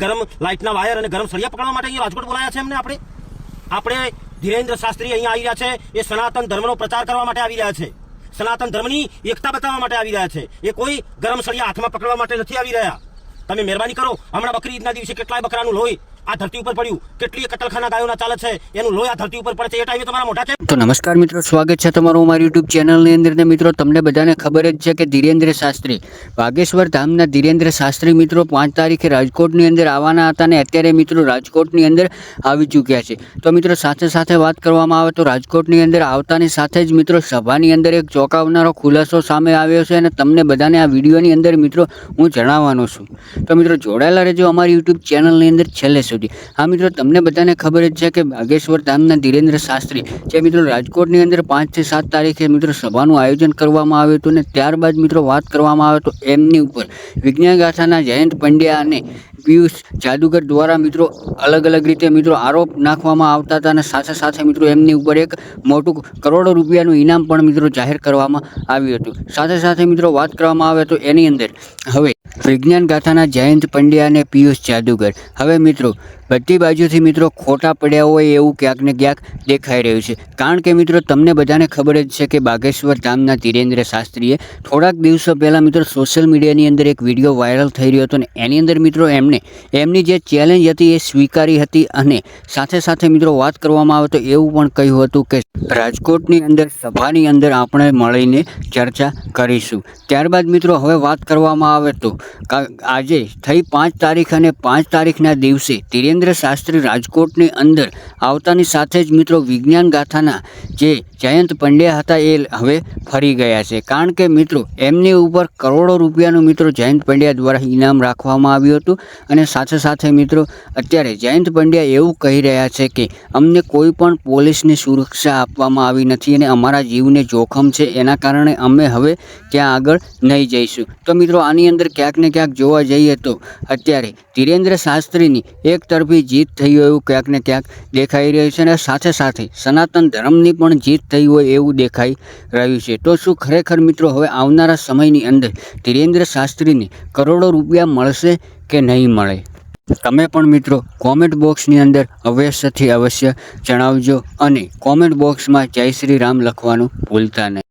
ગરમ લાઇટના વાયર અને ગરમ સળિયા પકડવા માટે અહીંયા રાજકોટ બોલાયા છે એમને. આપણે ધીરેન્દ્ર શાસ્ત્રી અહીંયા આવી રહ્યા છે. એ સનાતન ધર્મનો પ્રચાર કરવા માટે આવી રહ્યા છે. સનાતન ધર્મની એકતા બતાવવા માટે આવી રહ્યા છે. એ કોઈ ગરમ સળિયા હાથમાં પકડવા માટે નથી આવી રહ્યા. તમે મહેરબાની કરો. હમણાં બકરી ઈદના દિવસે કેટલાય બકરાનું લોહી આ ધરતી ઉપર પડ્યું, કેટલી કતલખાના ગાયોના ચાલે છે, એનું લોહી આ ધરતી ઉપર પડે છે. એ ટાઈમે તમારા મોઢા કેમ? તો નમસ્કાર મિત્રો, સ્વાગત છે તમારું અમારી યુટ્યુબ ચેનલની અંદર. ને મિત્રો, તમને બધાને ખબર જ છે કે ધીરેન્દ્ર શાસ્ત્રી, વાગેશ્વર ધામના ધીરેન્દ્ર શાસ્ત્રી મિત્રો 5 તારીખે રાજકોટની અંદર આવવાના હતા ને અત્યારે મિત્રો રાજકોટની અંદર આવી ચૂક્યા છે. તો મિત્રો, સાથે વાત કરવામાં આવે તો રાજકોટની અંદર આવતાની સાથે જ મિત્રો સભાની અંદર એક ચોંકાવનારો ખુલાસો સામે આવ્યો છે અને તમને બધાને આ વિડીયોની અંદર મિત્રો હું જણાવવાનો છું. તો મિત્રો જોડાયેલા રહેજો અમારી યુટ્યુબ ચેનલની અંદર છેલ્લે સુધી. હા મિત્રો, તમને બધાને ખબર જ છે કે વાગેશ્વર ધામના ધીરેન્દ્ર શાસ્ત્રી જે મિત્રો રાજકોટની અંદર 5 થી 7 તારીખે મિત્રો સભાનું આયોજન કરવામાં આવ્યું હતું ને ત્યારબાદ મિત્રો વાત કરવામાં આવે તો એમની ઉપર વિજ્ઞાન ગાથાના જયંત પંડ્યા અને પિયુષ જાદુગર દ્વારા મિત્રો અલગ રીતે મિત્રો આરોપ નાખવામાં આવતા હતા અને સાથે મિત્રો એમની ઉપર એક મોટું કરોડો રૂપિયાનું ઇનામ પણ મિત્રો જાહેર કરવામાં આવ્યું હતું. સાથે મિત્રો વાત કરવામાં આવે તો એની અંદર હવે વિજ્ઞાન ગાથાના જયંત પંડ્યા અને પિયુષ જાદુગર હવે મિત્રો બધી બાજુથી મિત્રો ખોટા પડ્યા હોય એવું ક્યાંક ને ક્યાંક દેખાઈ રહ્યું છે. કારણ કે મિત્રો તમને બધાને ખબર જ છે કે વાગેશ્વર ધામના ધીરેન્દ્ર શાસ્ત્રીએ થોડાક દિવસો પહેલાં મિત્રો સોશિયલ મીડિયાની અંદર એક વિડીયો વાયરલ થઈ રહ્યો હતો ને એની અંદર મિત્રો એમની જે ચેલેન્જ હતી એ સ્વીકારી હતી અને સાથે મિત્રો વાત કરવામાં આવે તો એવું પણ કહ્યું હતું કે રાજકોટની અંદર સભાની અંદર આપણે મળીને ચર્ચા કરીશું. ત્યારબાદ મિત્રો હવે વાત કરવામાં આવે તો આજે થઈ 5 તારીખ અને 5 તારીખના દિવસે ધીરેન્દ્ર શાસ્ત્રી રાજકોટની અંદર આવતાની સાથે જ મિત્રો વિજ્ઞાન ગાથાના જે જયંત પંડ્યા હતા એ હવે ફરી ગયા છે. કારણ કે મિત્રો એમની ઉપર કરોડો રૂપિયાનું મિત્રો જયંત પંડ્યા દ્વારા ઇનામ રાખવામાં આવ્યું હતું અને સાથે મિત્રો અત્યારે જયંત પંડ્યા એવું કહી રહ્યા છે કે અમને કોઈ પણ પોલીસની સુરક્ષા આપવામાં આવી નથી અને અમારા જીવને જોખમ છે, એના કારણે અમે હવે ત્યાં આગળ નહીં જઈશું. તો મિત્રો આની અંદર ક્યાંક ને ક્યાંક જોવા જઈએ તો અત્યારે ધીરેન્દ્ર શાસ્ત્રીની એક તરફી જીત થઈ હોય એવું ક્યાંક ને ક્યાંક દેખાઈ રહ્યું છે અને સાથે સનાતન ધર્મની પણ જીત થઈ હોય એવું દેખાઈ રહ્યું છે. તો શું ખરેખર મિત્રો હવે આવનારા સમયની અંદર ધીરેન્દ્ર શાસ્ત્રીને કરોડો રૂપિયા મળશે કે નહીં મળે? તમે પણ મિત્રો કોમેન્ટ બોક્સની અંદર અવશ્ય જણાવજો અને કોમેન્ટ બોક્સમાં જય શ્રી રામ લખવાનું ભૂલતા નહીં.